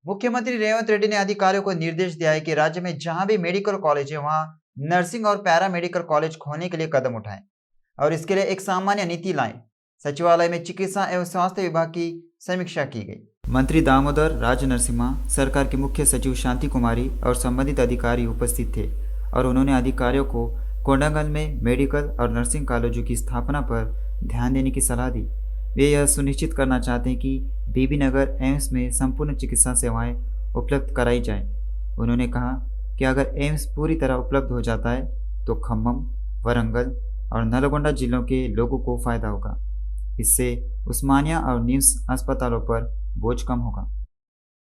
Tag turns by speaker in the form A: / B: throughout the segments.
A: मुख्यमंत्री रेवंत रेड्डी ने अधिकारियों को निर्देश दिया है कि राज्य में जहां भी मेडिकल कॉलेज है वहां नर्सिंग और पैरा मेडिकल कॉलेज खोलने के लिए कदम उठाएं और इसके लिए एक सामान्य नीति लाएं। सचिवालय में चिकित्सा एवं स्वास्थ्य विभाग की समीक्षा की गई। मंत्री दामोदर राज नरसिम्हा, सरकार के मुख्य सचिव शांति कुमारी और संबंधित अधिकारी उपस्थित थे और उन्होंने अधिकारियों को कोंडागल में मेडिकल और नर्सिंग कॉलेजों की स्थापना पर ध्यान देने की सलाह दी। वे यह सुनिश्चित करना चाहते हैं कि बीबी नगर एम्स में संपूर्ण चिकित्सा सेवाएं उपलब्ध कराई जाएं। उन्होंने कहा कि अगर एम्स पूरी तरह उपलब्ध हो जाता है तो खम्मम, वरंगल और नलगोंडा जिलों के लोगों को फायदा होगा। इससे उस्मानिया और निम्स अस्पतालों पर बोझ कम होगा।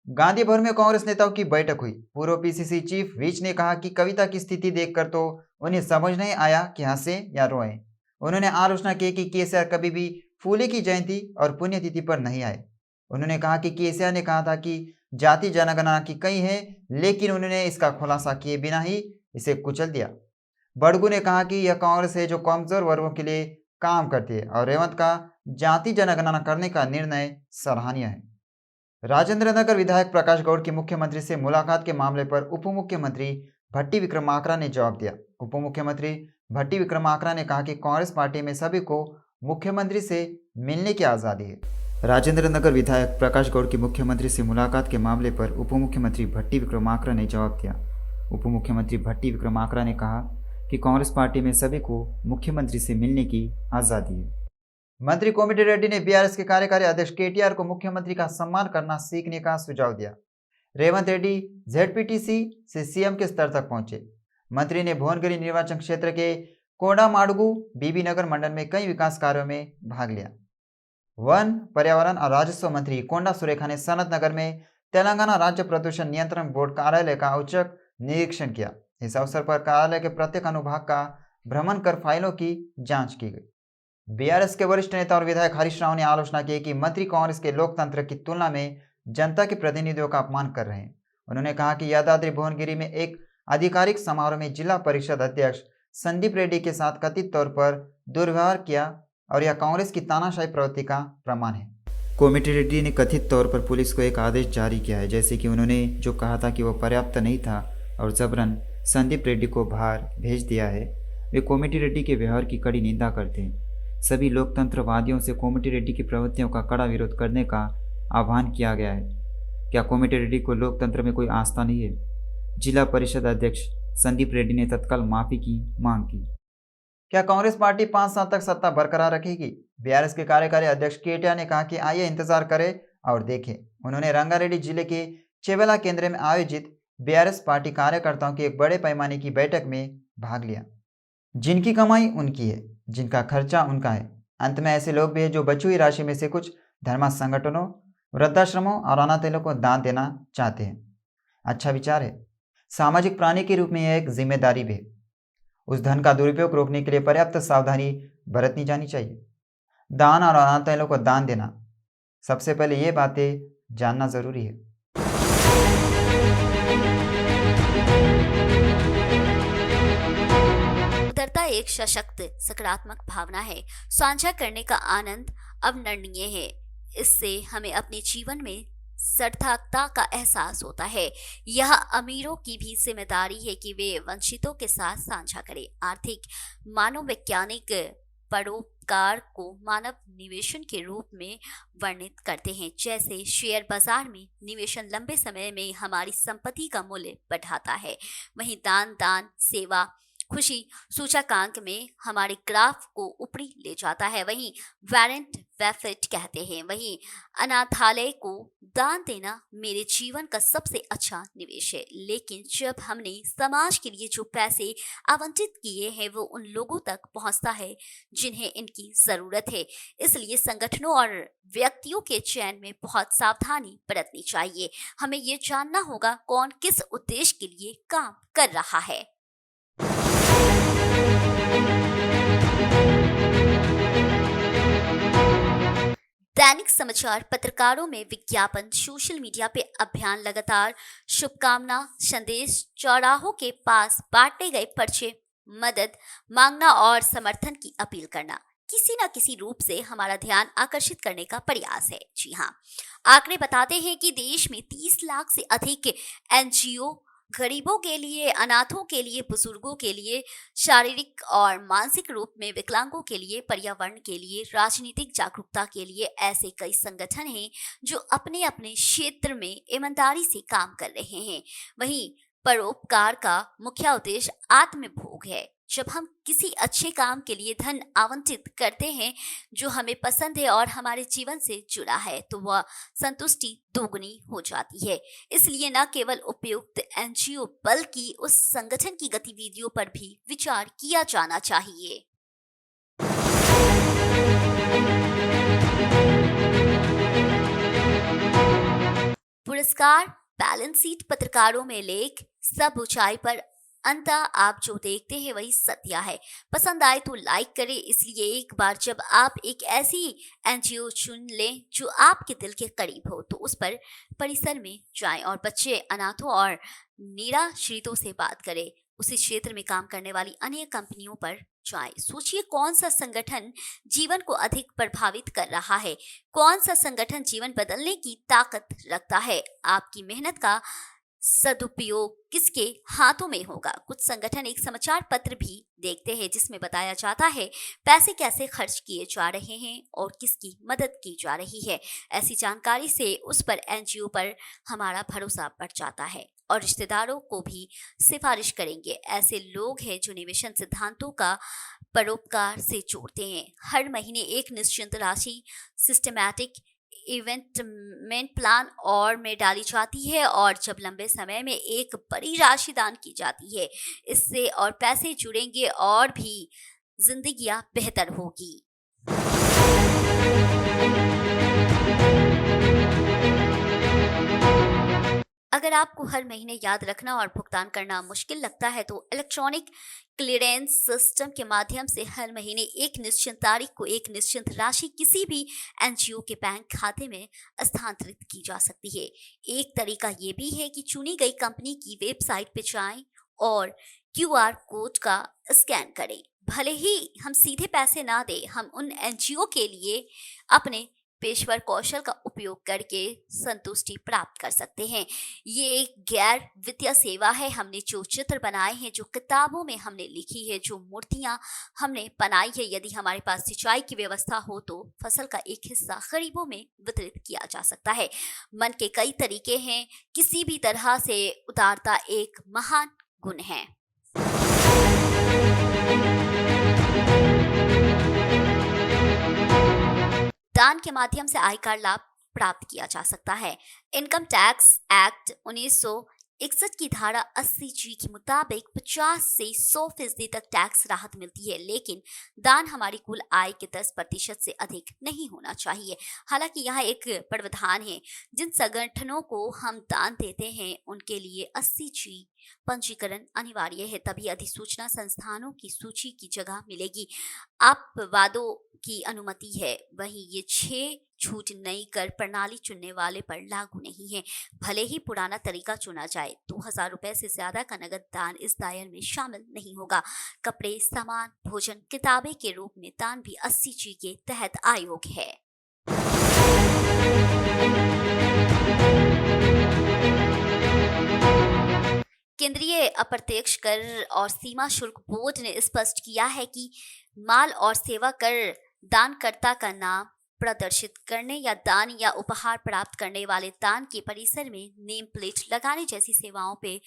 A: गांधी भवन में कांग्रेस नेताओं की बैठक हुई। पूर्व पीसीसी चीफ विज ने कहा कि कविता की स्थिति देखकर तो उन्हें समझ नहीं आया कि हंसे या रोएं। उन्होंने आलोचना की कि केसीआर कभी भी फूले की जयंती और पुण्यतिथि पर नहीं आए। उन्होंने कहा कि केसीआर ने कहा था कि जाति जनगणना की कई है, लेकिन उन्होंने इसका खुलासा किए बिना ही इसे कुचल दिया। बड़गू ने कहा कि यह कांग्रेस है जो कमजोर वर्गों के लिए काम करती है और रेवंत का जाति जनगणना करने का निर्णय सराहनीय है। राजेंद्र नगर विधायक प्रकाश गौड़ की मुख्यमंत्री से मुलाकात के मामले पर उप मुख्यमंत्री भट्टी विक्रमार्का ने जवाब दिया। उप मुख्यमंत्री भट्टी विक्रमार्का ने कहा कि कांग्रेस पार्टी में सभी को मुख्यमंत्री से मिलने की आज़ादी है। राजेंद्र नगर विधायक प्रकाश गौड़ की मुख्यमंत्री से मुलाकात के मामले पर उप मुख्यमंत्री भट्टी विक्रमार्का ने जवाब दिया। उप मुख्यमंत्री भट्टी विक्रमार्का ने कहा कि कांग्रेस पार्टी में सभी को मुख्यमंत्री से मिलने की आज़ादी है। मंत्री कोमिटी रेड्डी ने बीआरएस के कार्यकारी अध्यक्ष केटीआर को मुख्यमंत्री का सम्मान करना सीखने का सुझाव दिया। रेवंत रेड्डी जेडपीटीसी से सीएम के स्तर तक पहुंचे। मंत्री ने भुवनगिरी निर्वाचन क्षेत्र के कोंडामाडगू बीबी नगर मंडल में कई विकास कार्यों में भाग लिया। वन, पर्यावरण और राजस्व मंत्री कोंडा सुरेखा ने सनत नगर में तेलंगाना राज्य प्रदूषण नियंत्रण बोर्ड कार्यालय का औचक निरीक्षण किया। इस अवसर पर कार्यालय के प्रत्येक अनुभाग का भ्रमण कर फाइलों की जांच की गई। बीआरएस के वरिष्ठ नेता और विधायक हरीश राव ने आलोचना की कि मंत्री कांग्रेस के लोकतंत्र की तुलना में जनता के प्रतिनिधियों का अपमान कर रहे हैं। उन्होंने कहा कि यादाद्री भुवनगिरी में एक आधिकारिक समारोह में जिला परिषद अध्यक्ष संदीप रेड्डी के साथ कथित तौर पर दुर्व्यवहार किया और यह कांग्रेस की तानाशाही प्रवृत्ति का प्रमाण है। कोमिटी रेड्डी ने कथित तौर पर पुलिस को एक आदेश जारी किया है, जैसे कि उन्होंने जो कहा था कि वह पर्याप्त नहीं था और जबरन संदीप रेड्डी को बाहर भेज दिया है। वे कोमिटी रेड्डी के व्यवहार की कड़ी निंदा करते हैं। सभी लोकतंत्रवादियों से कोमिटी रेड्डी की प्रवृत्तियों का कड़ा विरोध करने का आह्वान किया गया है। क्या कोमिटी रेड्डी को लोकतंत्र में कोई आस्था नहीं है? जिला परिषद अध्यक्ष संदीप रेड्डी ने तत्काल माफी की मांग की। क्या कांग्रेस पार्टी 5 साल तक सत्ता बरकरार रखेगी? बीआरएस के कार्यकारी अध्यक्ष केटीआर ने कहा कि आइए इंतजार करें और देखें। उन्होंने रंगारेड्डी जिले के चेवेला केंद्र में आयोजित बीआरएस पार्टी कार्यकर्ताओं की एक बड़े पैमाने की बैठक में भाग लिया। जिनकी कमाई उनकी है, जिनका खर्चा उनका है। अंत में ऐसे लोग भी हैं जो बची हुई राशि में से कुछ धर्म संगठनों, वृद्धाश्रमों और अनाथों को दान देना चाहते हैं। अच्छा विचार है। सामाजिक प्राणी के रूप में यह एक जिम्मेदारी भी है। उस धन का दुरुपयोग रोकने के लिए पर्याप्त सावधानी बरतनी जानी चाहिए। दान और अनाथों को दान देना, सबसे पहले ये बातें जानना जरूरी है।
B: उदारता एक सशक्त सकारात्मक भावना है। साझा करने का आनंद अवर्णनीय है। इससे हमें अपने जीवन में सार्थकता का एहसास होता है। यह अमीरों की भी जिम्मेदारी है कि वे वंचितों के साथ साझा करें। आर्थिक मानववैज्ञानिक परोपकार को मानव निवेशन के रूप में वर्णित करते हैं। जैसे शेयर बाजार में निवेशन लंबे समय में हमारी संपत्ति का मूल्य बढ़ाता है, वहीं दान सेवा खुशी सूचकांक में हमारे ग्राफ को ऊपरी ले जाता है। वहीं वॉरेन बफेट कहते हैं, वहीं अनाथालय को दान देना मेरे जीवन का सबसे अच्छा निवेश है। लेकिन जब हमने समाज के लिए जो पैसे आवंटित किए हैं वो उन लोगों तक पहुंचता है जिन्हें इनकी जरूरत है। इसलिए संगठनों और व्यक्तियों के चयन में बहुत सावधानी बरतनी चाहिए। हमें ये जानना होगा कौन किस उद्देश्य के लिए काम कर रहा है। दैनिक समाचार पत्रकारों में विज्ञापन, सोशल मीडिया पे अभियान, लगातार शुभकामना संदेश, चौराहों के पास बांटे गए पर्चे, मदद मांगना और समर्थन की अपील करना। किसी न किसी रूप से हमारा ध्यान आकर्षित करने का प्रयास है। जी हाँ, आंकड़े बताते हैं कि देश में 30 लाख से अधिक एनजीओ गरीबों के लिए, अनाथों के लिए, बुजुर्गों के लिए, शारीरिक और मानसिक रूप में विकलांगों के लिए, पर्यावरण के लिए, राजनीतिक जागरूकता के लिए ऐसे कई संगठन हैं जो अपने अपने क्षेत्र में ईमानदारी से काम कर रहे हैं। वहीं परोपकार का मुख्य उद्देश्य आत्मभोग है। जब हम किसी अच्छे काम के लिए धन आवंटित करते हैं जो हमें पसंद है और हमारे जीवन से जुड़ा है, तो वह संतुष्टि दोगुनी हो जाती है। इसलिए न केवल उपयुक्त एनजीओ बल्कि उस संगठन की गतिविधियों पर भी विचार किया जाना चाहिए। पुरस्कार, बैलेंस शीट, पत्रकारों में लेख, सब ऊंचाई पर अंतः आप जो देखते हैं वही सत्य है। पसंद आए तो लाइक करें। इसलिए एक बार जब आप एक ऐसी एनजीओ चुन लें जो आपके दिल के करीब हो, तो उस पर परिसर में जाएं और बच्चे, अनाथों और निराश्रितों से बात करें। उसी क्षेत्र में काम करने वाली अनेक कंपनियों पर जाएं। सोचिए कौन सा संगठन जीवन को अधिक प्रभावित कर रहा है, कौन सा संगठन जीवन बदलने की ताकत रखता है। आपकी मेहनत का सदुपयोग किसके हाथों में होगा? कुछ संगठन एक समाचार पत्र भी देखते हैं जिसमें बताया जाता है पैसे कैसे खर्च किए जा रहे हैं और किसकी मदद की जा रही है। ऐसी जानकारी से उस पर एनजीओ पर हमारा भरोसा बढ़ जाता है और रिश्तेदारों को भी सिफारिश करेंगे। ऐसे लोग हैं जो निवेशन सिद्धांतों का परोपकार से जोड़ते हैं। हर महीने एक निश्चित राशि सिस्टमैटिक इवेंटमेंट प्लान और में डाली जाती है और जब लंबे समय में एक बड़ी राशि दान की जाती है, इससे और पैसे जुड़ेंगे और भी जिंदगियां बेहतर होगी। अगर आपको हर महीने याद रखना और भुगतान करना मुश्किल लगता है, तो इलेक्ट्रॉनिक क्लियरेंस सिस्टम के माध्यम से हर महीने एक निश्चित तारीख को एक निश्चित राशि किसी भी एनजीओ के बैंक खाते में स्थानांतरित की जा सकती है। एक तरीका ये भी है कि चुनी गई कंपनी की वेबसाइट पर जाएं और क्यूआर कोड का स्कैन करें। भले ही हम सीधे पैसे ना दें, हम उन एनजीओ के लिए अपने पेशेवर कौशल का उपयोग करके संतुष्टि प्राप्त कर सकते हैं। ये एक गैर वित्तीय सेवा है। हमने जो चित्र बनाए हैं, जो किताबों में हमने लिखी है, जो मूर्तियां हमने बनाई है, यदि हमारे पास सिंचाई की व्यवस्था हो तो फसल का एक हिस्सा गरीबों में वितरित किया जा सकता है। मन के कई तरीके हैं, किसी भी तरह से उदारता एक महान गुण है। दान के माध्यम से आयकर लाभ प्राप्त किया जा सकता है। इनकम टैक्स एक्ट 1961 की धारा 80G के मुताबिक 50 से 100% तक टैक्स राहत मिलती है, लेकिन दान हमारी कुल आय के 10% से अधिक नहीं होना चाहिए। हालांकि यहाँ एक प्रावधान है, जिन संगठनों को हम दान देते हैं उनके लिए 80G पंजीकरण अनिवार्य है, तभी अधिसूचना संस्थानों की सूची की जगह मिलेगी। अपवादों की अनुमति है। वहीं ये 6 छूट नई कर प्रणाली चुनने वाले पर लागू नहीं है। भले ही पुराना तरीका चुना जाए, 2000 रुपए से ज्यादा का नगद दान इस दायरे में शामिल नहीं होगा। कपड़े, सामान, भोजन, किताबें के रूप में दान भी 80G के तहत अयोग्य है। केंद्रीय अप्रत्यक्ष कर और सीमा शुल्क बोर्ड ने स्पष्ट किया है कि माल और सेवा कर दानकर्ता का नाम प्रदर्शित करने या दान या उपहार प्राप्त करने वाले दान के परिसर में नेम प्लेट लगाने जैसी सेवाओं पे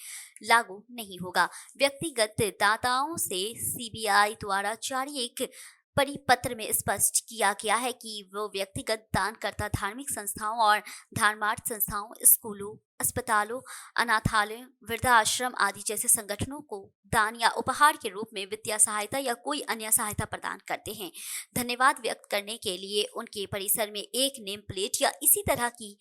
B: लागू नहीं होगा। व्यक्तिगत दाताओं से सीबीआई द्वारा जारी एक परिपत्र में स्पष्ट किया गया है कि वो व्यक्तिगत दानकर्ता धार्मिक संस्थाओं और धर्मार्थ संस्थाओं, स्कूलों, अस्पतालों, अनाथालयों, वृद्धाश्रम आदि जैसे संगठनों को दान या उपहार के रूप में वित्तीय सहायता या कोई अन्य सहायता प्रदान करते हैं। धन्यवाद व्यक्त करने के लिए उनके परिसर में एक नेम प्लेट या इसी तरह की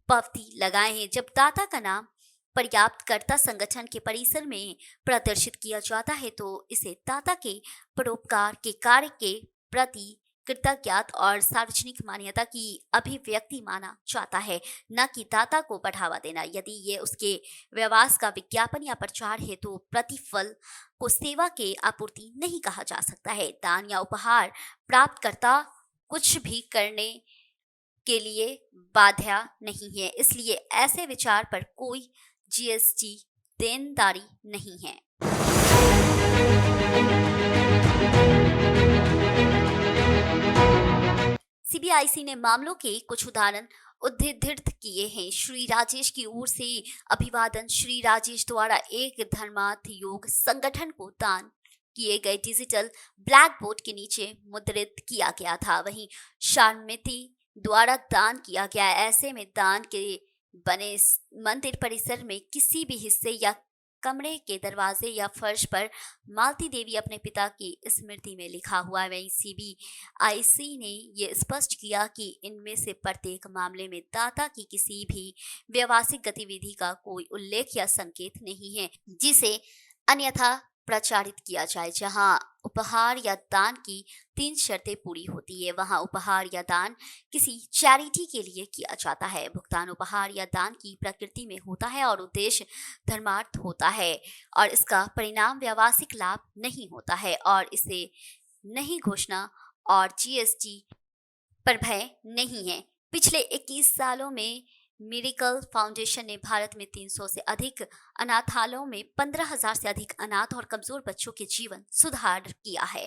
B: पावती लगाए हैं। जब दाता का नाम पर्याप्तकर्ता संगठन के परिसर में प्रदर्शित किया जाता है तो इसे दाता के परोपकार के कार्य के प्रति कृतज्ञता और सार्वजनिक मान्यता की अभिव्यक्ति माना जाता है, न कि दाता को बढ़ावा देना। यदि ये उसके व्यवसाय का विज्ञापन या प्रचार है तो प्रतिफल को सेवा के आपूर्ति नहीं कहा जा सकता है। दान या उपहार प्राप्तकर्ता कुछ भी करने के लिए बाध्य नहीं है, इसलिए ऐसे विचार पर कोई जीएसटी देनदारी नहीं है। सीबीआईसी ने मामलों के कुछ उदाहरण उद्धृत किए हैं। श्री राजेश की ओर से अभिवादन। श्री राजेश द्वारा एक धर्मार्थ योग संगठन को दान किए गए डिजिटल ब्लैक बोर्ड के नीचे मुद्रित किया गया था। वहीं शारमिति द्वारा दान किया गया। ऐसे में दान के बने मंदिर परिसर में किसी भी हिस्से या कमरे के दरवाजे या फर्श पर मालती देवी अपने पिता की स्मृति में लिखा हुआ है। वहीं सीबीआईसी ने यह स्पष्ट किया कि इनमें से प्रत्येक मामले में दाता की किसी भी व्यावसायिक गतिविधि का कोई उल्लेख या संकेत नहीं है जिसे अन्यथा प्रचारित किया जाए। जहां उपहार या दान की 3 शर्तें पूरी होती है, वहां उपहार या दान किसी चैरिटी के लिए किया जाता है। भुगतान उपहार या दान की प्रकृति में होता है और उद्देश्य धर्मार्थ होता है और इसका परिणाम व्यावसायिक लाभ नहीं होता है और इसे नहीं घोषणा और जीएसटी पर भय नहीं है। पिछले 21 सालों में मिरेकल फाउंडेशन ने भारत में 300 से अधिक अनाथालयों में 15,000 से अधिक अनाथ और कमजोर बच्चों के जीवन सुधार किया है।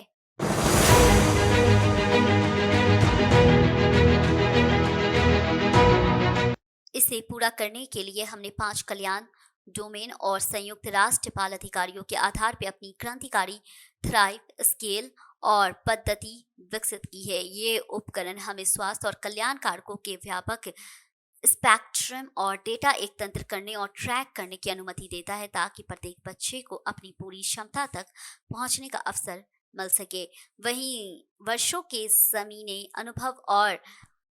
B: इसे पूरा करने के लिए हमने 5 कल्याण डोमेन और संयुक्त राष्ट्र बाल अधिकारियों के आधार पर अपनी क्रांतिकारी थ्राइव स्केल और पद्धति विकसित की है। ये उपकरण हमें स्वास्थ्य और कल्याण कारकों के व्यापक स्पेक्ट्रम और डेटा एक तंत्र करने और ट्रैक करने की अनुमति देता है ताकि प्रत्येक बच्चे को अपनी पूरी क्षमता तक पहुंचने का अवसर मिल सके। वहीं वर्षों के ज़मीनी अनुभव और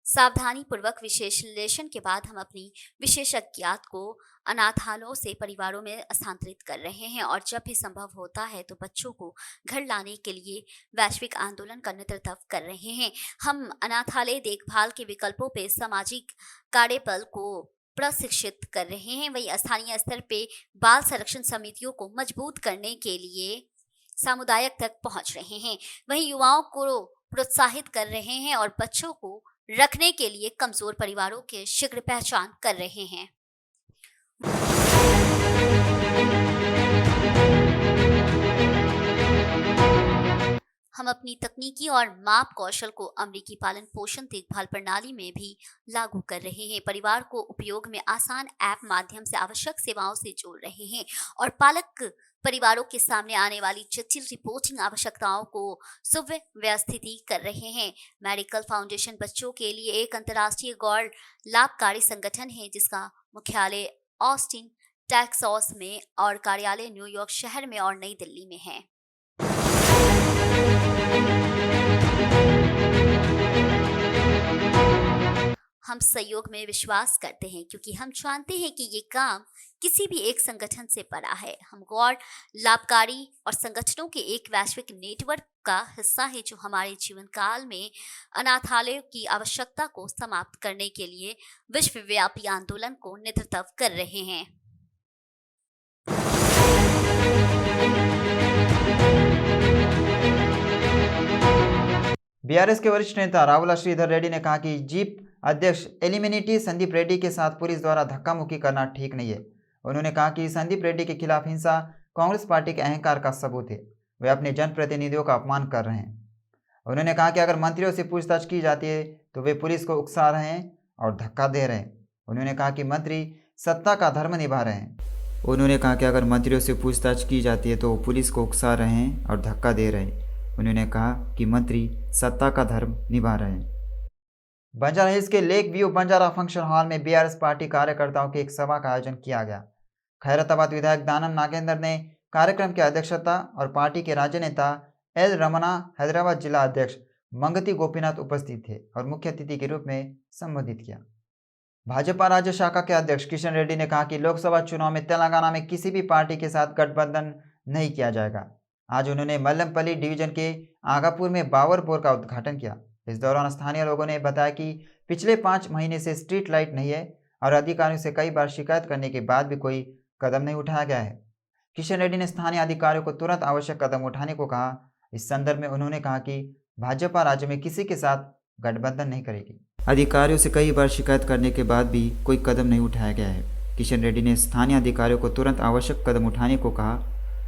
B: सावधानी पूर्वक विश्लेषण के बाद हम अपनी विशेषज्ञता को अनाथालयों से परिवारों में स्थानांतरित कर रहे हैं और जब भी संभव होता है तो बच्चों को घर लाने के लिए वैश्विक आंदोलन का नेतृत्व कर रहे हैं। हम अनाथालय देखभाल के विकल्पों पर सामाजिक कार्यबल को प्रशिक्षित कर रहे हैं। वही स्थानीय स्तर पे बाल संरक्षण समितियों को मजबूत करने के लिए सामुदायिक तक पहुंच रहे हैं। वहीं युवाओं को प्रोत्साहित कर रहे हैं और बच्चों को रखने के लिए कमजोर परिवारों के शीघ्र पहचान कर रहे हैं। हम अपनी तकनीकी और माप कौशल को अमेरिकी पालन पोषण देखभाल प्रणाली में भी लागू कर रहे हैं। परिवार को उपयोग में आसान ऐप माध्यम से आवश्यक सेवाओं से जोड़ रहे हैं और पालक परिवारों के सामने आने वाली जटिल रिपोर्टिंग आवश्यकताओं को सुव्यवस्थित कर रहे हैं। मेडिकल फाउंडेशन बच्चों के लिए एक अंतर्राष्ट्रीय गैर लाभकारी संगठन है जिसका मुख्यालय ऑस्टिन टेक्सास में और कार्यालय न्यूयॉर्क शहर में और नई दिल्ली में है। हम सहयोग में विश्वास करते हैं क्योंकि हम जानते हैं कि ये काम किसी भी एक संगठन से बड़ा है। हम गैर लाभकारी और संगठनों के एक वैश्विक नेटवर्क का हिस्सा है जो हमारे जीवन काल में अनाथालयों की आवश्यकता को समाप्त करने के लिए विश्वव्यापी आंदोलन को नेतृत्व कर रहे हैं।
A: बीआरएस के वरिष्ठ नेता रावुला श्रीधर रेड्डी ने कहा कि जीप अध्यक्ष एलिमिनेटी संदीप रेड्डी के साथ पुलिस द्वारा धक्का मुक्की करना ठीक नहीं है। उन्होंने कहा कि संदीप रेड्डी के खिलाफ हिंसा कांग्रेस पार्टी के अहंकार का सबूत है। वे अपने जनप्रतिनिधियों का अपमान कर रहे हैं। उन्होंने कहा कि अगर मंत्रियों से पूछताछ की जाती है तो वे पुलिस को उकसा रहे हैं और धक्का दे रहे हैं। उन्होंने कहा कि मंत्री सत्ता का धर्म निभा रहे हैं। उन्होंने कहा कि अगर मंत्रियों से पूछताछ की जाती है तो पुलिस को उकसा रहे हैं और धक्का दे रहे हैं। उन्होंने कहा कि मंत्री सत्ता का धर्म निभा रहे हैं। बंजारा हिल्स के lake view Banjara function hall में बीआरएस पार्टी कार्यकर्ताओं की एक सभा का आयोजन किया गया। खैरताबाद विधायक दानम नागेंद्र ने कार्यक्रम की अध्यक्षता और पार्टी के राज्य नेता एल रमना, हैदराबाद जिला अध्यक्ष मंगती गोपीनाथ उपस्थित थे और मुख्य अतिथि के रूप में संबोधित किया। भाजपा राज्य शाखा के अध्यक्ष किशन रेड्डी ने कहा कि लोकसभा चुनाव में तेलंगाना में किसी भी पार्टी के साथ गठबंधन नहीं किया जाएगा। आज उन्होंने मल्लमपल्ली डिवीजन के आगापुर में बावर बोर का उद्घाटन किया। इस दौरान स्थानीय लोगों ने बताया कि पिछले 5 महीने से स्ट्रीट लाइट नहीं है और अधिकारियों से कई बार शिकायत करने के बाद भी कोई कदम नहीं उठाया गया है। किशन रेड्डी ने स्थानीय अधिकारियों को तुरंत आवश्यक कदम उठाने को कहा। इस संदर्भ में उन्होंने कहा कि भाजपा राज्य में किसी के साथ गठबंधन नहीं करेगी। अधिकारियों से कई बार शिकायत करने के बाद भी कोई कदम नहीं उठाया गया है। किशन रेड्डी ने स्थानीय अधिकारियों को तुरंत आवश्यक कदम उठाने को कहा।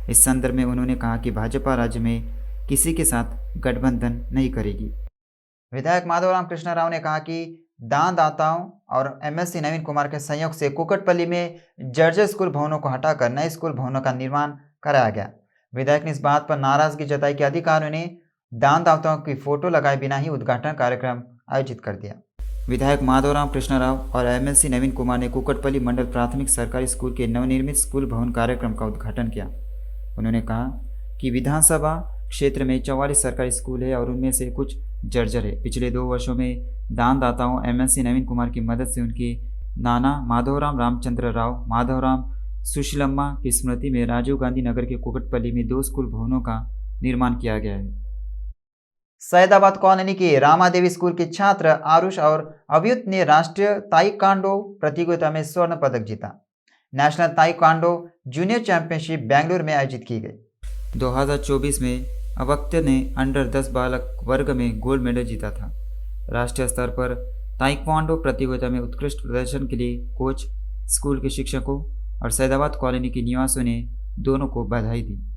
A: इस संदर्भ में उन्होंने कहा कि भाजपा राज्य में किसी के साथ गठबंधन नहीं करेगी। विधायक माधवराम कृष्ण राव ने कहा कि दानदाताओं और एमएलसी नवीन कुमार के सहयोग से कुकटपल्ली में जर्जर स्कूल भवनों को हटाकर नए स्कूल भवनों का निर्माण कराया गया। विधायक ने इस बात पर नाराजगी जताई कि अधिकारियों ने दानदाताओं की फोटो लगाए बिना ही उद्घाटन कार्यक्रम आयोजित कर दिया। विधायक माधवराम कृष्ण राव और एमएलसी नवीन कुमार ने कुकटपल्ली मंडल प्राथमिक सरकारी स्कूल के नवनिर्मित स्कूल भवन कार्यक्रम का उद्घाटन किया। उन्होंने कहा कि विधानसभा क्षेत्र में 44 सरकारी स्कूल है और उनमें से कुछ जर्जर है। पिछले 2 वर्षों में दानदाताओं एमएलसी नवीन कुमार की मदद से उनके नाना माधवराम रामचंद्र राव माधवराम सुशीलम्मा की स्मृति में राजीव गांधी नगर के कुकटपल्ली में 2 स्कूल भवनों का निर्माण किया गया है। सैदाबाद कॉलोनी के रामादेवी स्कूल के छात्र आरुष और अभियुत ने राष्ट्रीय ताइक्वांडो प्रतियोगिता में स्वर्ण पदक जीता। National taekwondo junior championship Bengaluru में आयोजित की गई। 2024 में अवक्त्य ने अंडर 10 बालक वर्ग में गोल्ड मेडल जीता था। राष्ट्रीय स्तर पर ताइक्वांडो प्रतियोगिता में उत्कृष्ट प्रदर्शन के लिए कोच, स्कूल के शिक्षकों और सैदाबाद कॉलोनी के निवासियों ने दोनों को बधाई दी।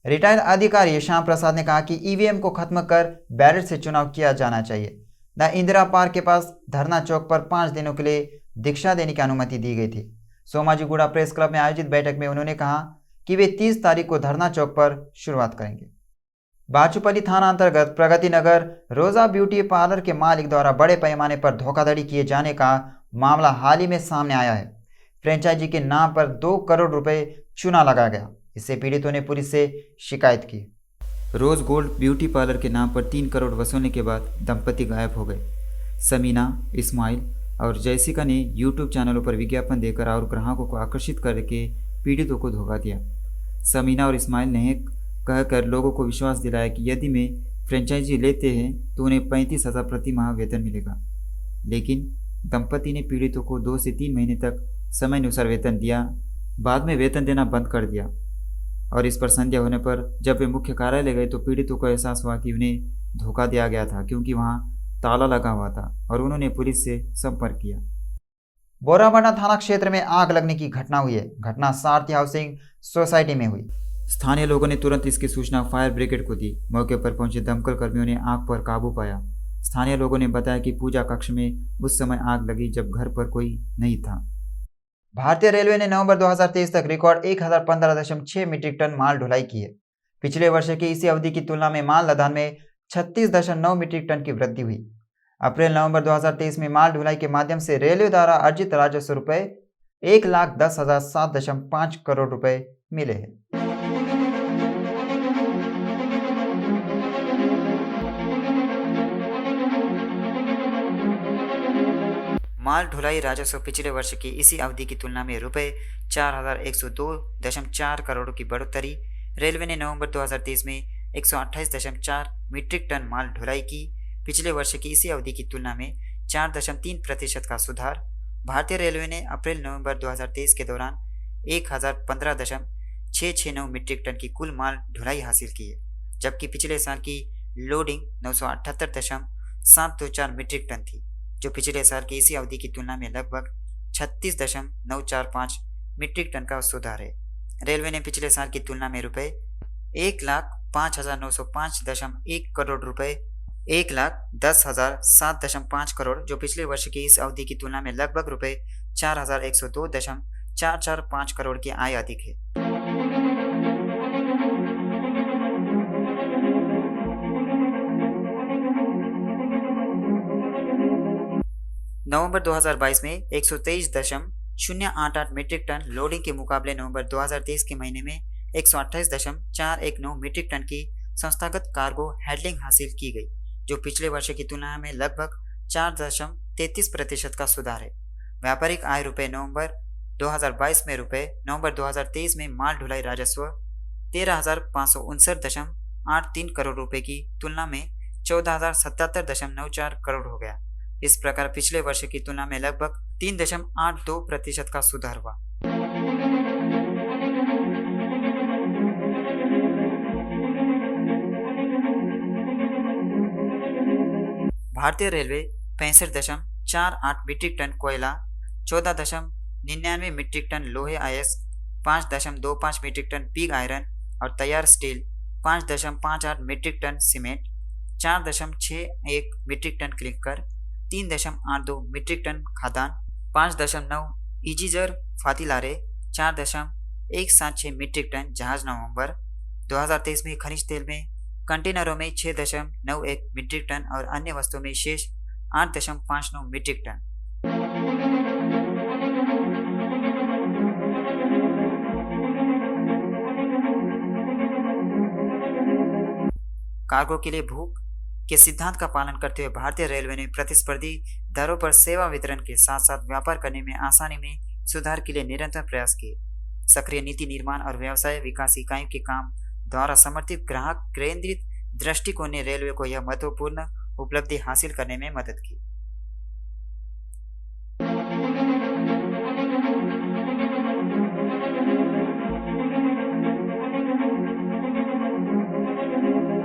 A: रिटायर्ड अधिकारी श्याम प्रसाद ने कहा कि ईवीएम को खत्म कर बैलेट से चुनाव किया जाना चाहिए। द इंदिरा पार्क के पास धरना चौक पर 5 दिनों के लिए दीक्षा देने की अनुमति दी गई थी। सोमाजीगुड़ा प्रेस क्लब में आयोजित बैठक में उन्होंने कहा कि वे 30 तारीख को धरना चौक पर शुरुआत करेंगे। बाचूपल्ली थाना अंतर्गत प्रगति नगर रोजा ब्यूटी पार्लर के मालिक द्वारा बड़े पैमाने पर धोखाधड़ी किए जाने का मामला हाल ही में सामने आया है। फ्रेंचाइजी के नाम पर 2 करोड़ रुपए चूना लगा गया। इससे पीड़ितों ने पुलिस से शिकायत की। रोज गोल्ड ब्यूटी पार्लर के नाम पर 3 करोड़ वसूलने के बाद दंपति गायब हो गए। समीना, इस्माइल और जैसिका ने यूट्यूब चैनलों पर विज्ञापन देकर और ग्राहकों को आकर्षित करके पीड़ितों को धोखा दिया। समीना और इस्माइल ने कहकर लोगों को विश्वास दिलाया कि यदि वे फ्रेंचाइजी लेते हैं तो उन्हें 35,000 प्रति माह वेतन मिलेगा। लेकिन दंपति ने पीड़ितों को 2 से 3 महीने तक समय अनुसार वेतन दिया, बाद में वेतन देना बंद कर दिया और इस पर संदेह होने पर जब वे मुख्य कार्यालय गए तो पीड़ितों को एहसास हुआ कि उन्हें धोखा दिया गया था, क्योंकि वहां ताला लगा हुआ था और उन्होंने पुलिस से संपर्क किया। बोराबंडा थाना क्षेत्र में आग लगने की घटना हुई है। घटना सारथी हाउसिंग सोसाइटी में हुई। स्थानीय लोगों ने तुरंत इसकी सूचना फायर ब्रिगेड को दी। मौके पर पहुंचे दमकल कर्मियों ने आग पर काबू पाया। स्थानीय लोगों ने बताया कि पूजा कक्ष में उस समय आग लगी जब घर पर कोई नहीं था। भारतीय रेलवे ने नवंबर 2023 तक रिकॉर्ड 1015.6 मीट्रिक टन माल ढुलाई की है। पिछले वर्ष की इसी अवधि की तुलना में माल लदान में 36.9 मीट्रिक टन की वृद्धि हुई। अप्रैल-नवंबर 2023 में माल ढुलाई के माध्यम से रेलवे द्वारा अर्जित राजस्व रुपये 1,10,007.5 करोड़ रुपए मिले हैं। माल ढुलाई राजस्व पिछले वर्ष की इसी अवधि की तुलना में रुपये 4,102.4 करोड़ की बढ़ोतरी। रेलवे ने नवंबर 2023 में 128.4 मीट्रिक टन माल ढुलाई की। पिछले वर्ष की इसी अवधि की तुलना में 4.3% का सुधार। भारतीय रेलवे ने अप्रैल-नवंबर 2023 के दौरान 1,015.669 मीट्रिक टन की कुल माल ढुलाई हासिल की है, जबकि पिछले साल की लोडिंग 978.724 मीट्रिक टन थी, जो पिछले साल की इसी अवधि की तुलना में लगभग 36.945 मीट्रिक टन का सुधार है। रेलवे ने पिछले साल की तुलना में रुपये 1,05,905.1 करोड़ रुपए 1,10,007.5 करोड़, जो पिछले वर्ष की इस अवधि की तुलना में लगभग रुपये 4,102.445 करोड़ की आय अधिक है। नवंबर 2022 में 123.088 मीट्रिक टन लोडिंग के मुकाबले नवंबर 2023 के महीने में 128.419 मीट्रिक टन की संस्थागत कार्गो हैंडलिंग हासिल की गई, जो पिछले वर्ष की तुलना में लगभग 4.33% का सुधार है। व्यापारिक आय रुपये नवंबर 2022 में रुपये नवंबर 2023 में माल ढुलाई राजस्व 13,559.83 करोड़ रुपए की तुलना में 14,077.94 करोड़ हो गया। इस प्रकार पिछले वर्ष की तुलना में लगभग 3.82% का सुधार हुआ। भारतीय रेलवे 65.48 मीट्रिक टन कोयला, 14.99 मीट्रिक टन लोहे आयस्क, 5.25 मीट्रिक टन पिग आयरन और तैयार steel, 5.58 metric ton cement, 4.61 metric ton clinker, 3.82 metric ton खाद्यान्न, 5.9 इजीजर फातिलारे, 4.176 मीट्रिक टन जहाज नवंबर 2023 में खनिज तेल में कंटेनरों में 6.91 मीट्रिक टन और अन्य वस्तुओं में शेष 8.59 मीट्रिक टन। कार्गो के लिए भूख के सिद्धांत का पालन करते हुए भारतीय रेलवे ने प्रतिस्पर्धी दरों पर सेवा वितरण के साथ साथ व्यापार करने में आसानी में सुधार के लिए निरंतर प्रयास किए। सक्रिय नीति निर्माण और व्यवसाय विकास इकाइयों के काम द्वारा समर्थित ग्राहक केंद्रित दृष्टिकोण ने रेलवे को यह महत्वपूर्ण उपलब्धि हासिल करने में मदद की।